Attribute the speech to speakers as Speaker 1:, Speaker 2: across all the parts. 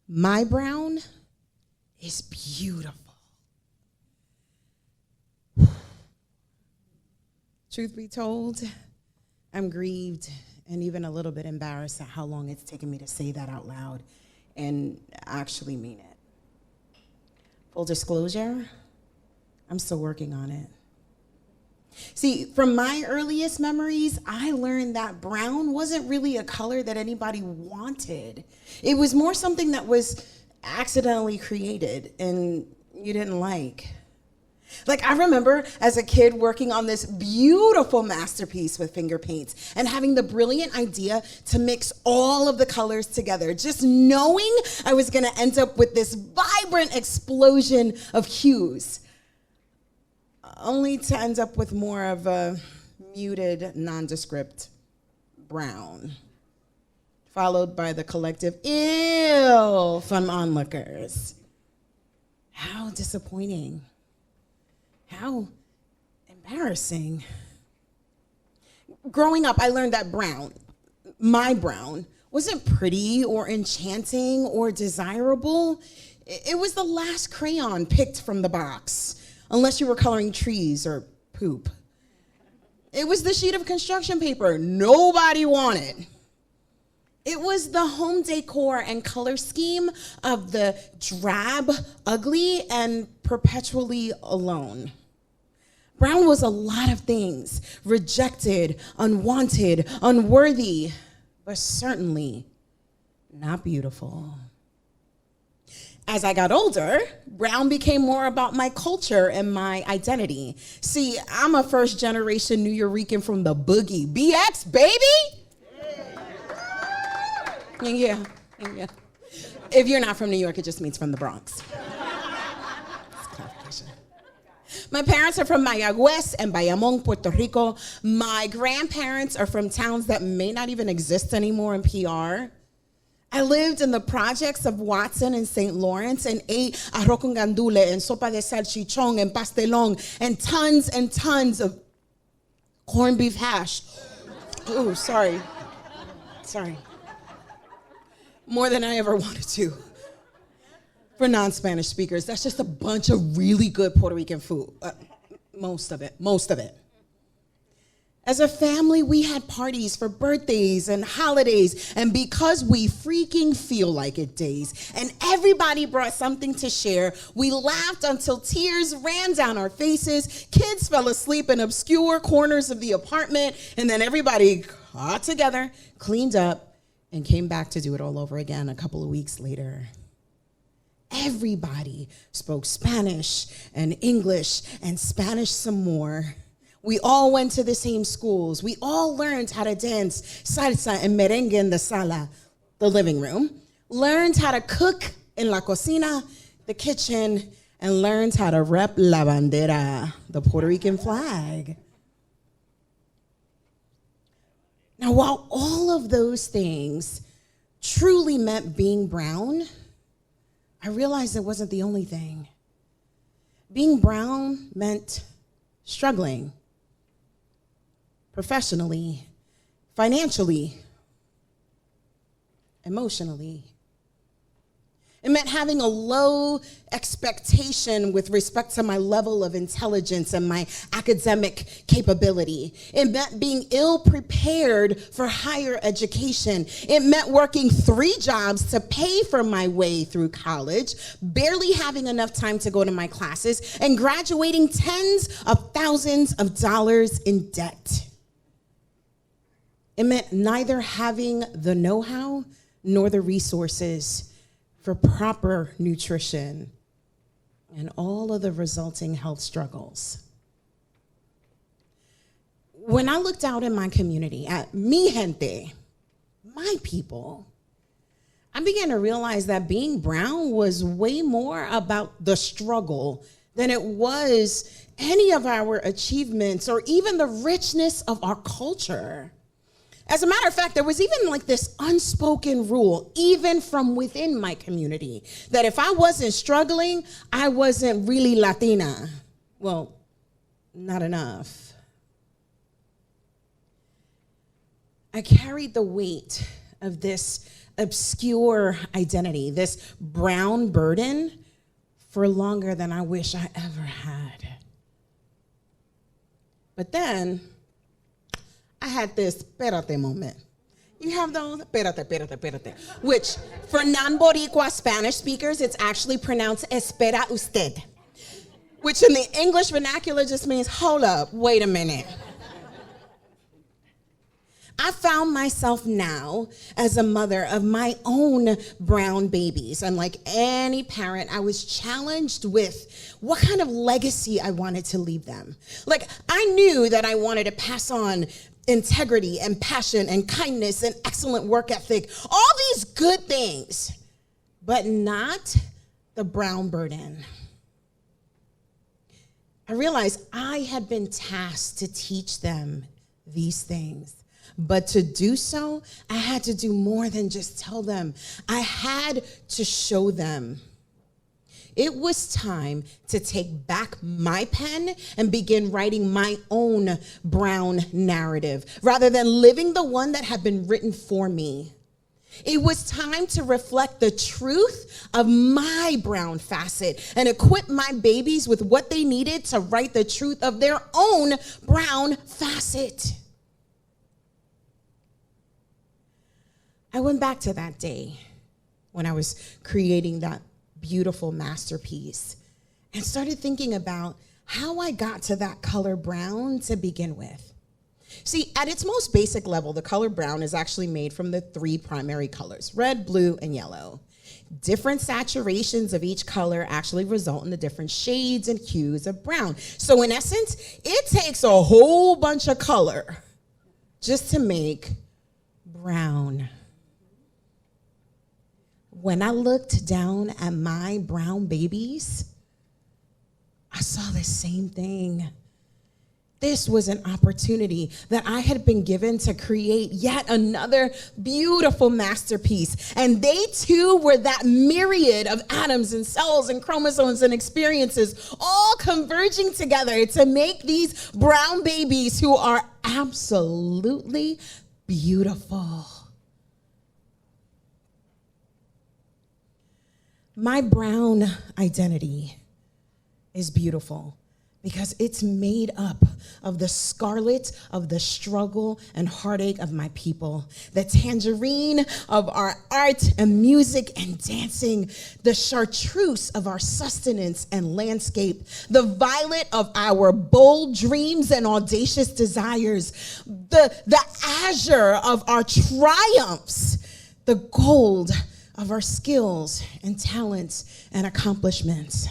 Speaker 1: My brown is beautiful. Truth be told, I'm grieved and even a little bit embarrassed at how long it's taken me to say that out loud and actually mean it. Full disclosure, I'm still working on it. See, from my earliest memories, I learned that brown wasn't really a color that anybody wanted. It was more something that was accidentally created and you didn't like. Like, I remember as a kid working on this beautiful masterpiece with finger paints and having the brilliant idea to mix all of the colors together, just knowing I was gonna end up with this vibrant explosion of hues, only to end up with more of a muted, nondescript brown, followed by the collective ew from onlookers. How disappointing. How embarrassing. Growing up, I learned that brown, my brown, wasn't pretty or enchanting or desirable. It was the last crayon picked from the box, unless you were coloring trees or poop. It was the sheet of construction paper nobody wanted. It was the home decor and color scheme of the drab, ugly, and perpetually alone. Brown was a lot of things: rejected, unwanted, unworthy, but certainly not beautiful. As I got older, brown became more about my culture and my identity. See, I'm a first-generation Nuyorican from the boogie. BX, baby? Yeah. If you're not from New York, it just means from the Bronx. My parents are from Mayagüez and Bayamón, Puerto Rico. My grandparents are from towns that may not even exist anymore in PR. I lived in the projects of Watson and St. Lawrence and ate arroz con gandule and sopa de salchichón and pastelón and tons of corned beef hash. Ooh, sorry. More than I ever wanted to. For non-Spanish speakers, that's just a bunch of really good Puerto Rican food. Most of it. As a family, we had parties for birthdays and holidays, and because we freaking feel like it days, and everybody brought something to share, we laughed until tears ran down our faces, kids fell asleep in obscure corners of the apartment, and then everybody got together, cleaned up, and came back to do it all over again a couple of weeks later. Everybody spoke Spanish and English and Spanish some more. We all went to the same schools. We all learned how to dance salsa and merengue in the sala, the living room, learned how to cook in la cocina, the kitchen, and learned how to rep la bandera, the Puerto Rican flag. Now, while all of those things truly meant being brown, I realized it wasn't the only thing. Being brown meant struggling professionally, financially, emotionally. It meant having a low expectation with respect to my level of intelligence and my academic capability. It meant being ill-prepared for higher education. It meant working 3 jobs to pay for my way through college, barely having enough time to go to my classes, and graduating tens of thousands of dollars in debt. It meant neither having the know-how nor the resources for proper nutrition and all of the resulting health struggles. When I looked out in my community at mi gente, my people, I began to realize that being brown was way more about the struggle than it was any of our achievements or even the richness of our culture. As a matter of fact, there was even like this unspoken rule, even from within my community, that if I wasn't struggling, I wasn't really Latina. Well, not enough. I carried the weight of this obscure identity, this brown burden, for longer than I wish I ever had. But then I had this espérate moment. You have those, espérate, which for non-Boricua Spanish speakers, it's actually pronounced espera usted, which in the English vernacular just means, hold up, wait a minute. I found myself now as a mother of my own brown babies. And like any parent, I was challenged with what kind of legacy I wanted to leave them. Like, I knew that I wanted to pass on integrity and passion and kindness and excellent work ethic, all these good things, but not the brown burden. I realized I had been tasked to teach them these things. But to do so, I had to do more than just tell them. I had to show them. It was time to take back my pen and begin writing my own brown narrative, rather than living the one that had been written for me. It was time to reflect the truth of my brown facet and equip my babies with what they needed to write the truth of their own brown facet. I went back to that day when I was creating that beautiful masterpiece and started thinking about how I got to that color brown to begin with. See, at its most basic level, the color brown is actually made from the 3 primary colors: red, blue, and yellow. Different saturations of each color actually result in the different shades and hues of brown. So in essence, it takes a whole bunch of color just to make brown. When I looked down at my brown babies, I saw the same thing. This was an opportunity that I had been given to create yet another beautiful masterpiece. And they too were that myriad of atoms and cells and chromosomes and experiences all converging together to make these brown babies who are absolutely beautiful. My brown identity is beautiful because it's made up of the scarlet of the struggle and heartache of my people, the tangerine of our art and music and dancing, the chartreuse of our sustenance and landscape, the violet of our bold dreams and audacious desires, the azure of our triumphs, the gold of our skills and talents and accomplishments.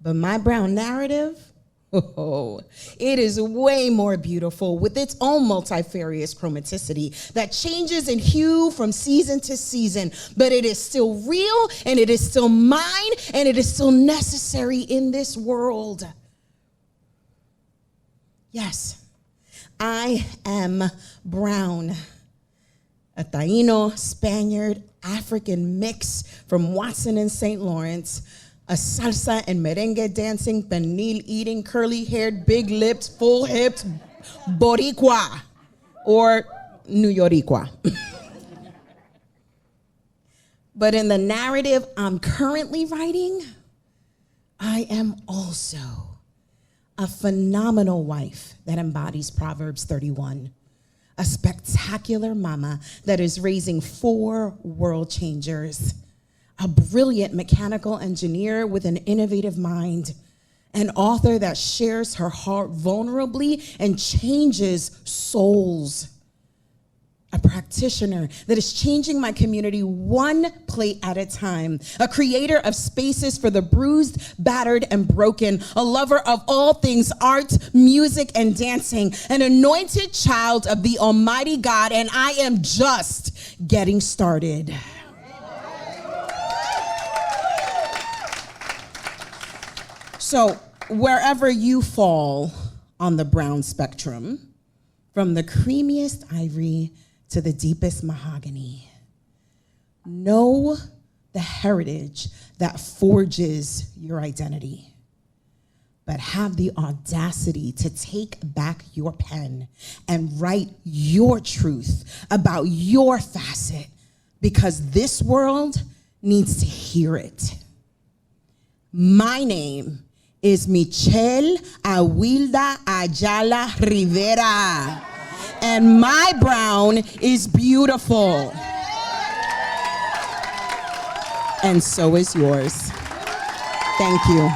Speaker 1: But my brown narrative, it is way more beautiful with its own multifarious chromaticity that changes in hue from season to season, but it is still real and it is still mine and it is still necessary in this world. Yes, I am brown. A Taino, Spaniard, African mix from Watson and St. Lawrence, a salsa and merengue dancing, pernil eating, curly haired, big lips, full hips, Boricua, or New Yoricua. But in the narrative I'm currently writing, I am also a phenomenal wife that embodies Proverbs 31. A spectacular mama that is raising 4 world changers, a brilliant mechanical engineer with an innovative mind, an author that shares her heart vulnerably and changes souls, a practitioner that is changing my community one plate at a time, a creator of spaces for the bruised, battered, and broken, a lover of all things art, music, and dancing, an anointed child of the Almighty God, and I am just getting started. So wherever you fall on the brown spectrum, from the creamiest ivory to the deepest mahogany, know the heritage that forges your identity. but have the audacity to take back your pen and write your truth about your facet, because this world needs to hear it. My name is Michelle Ayala-Rivera, and my brown is beautiful. And so is yours. Thank you.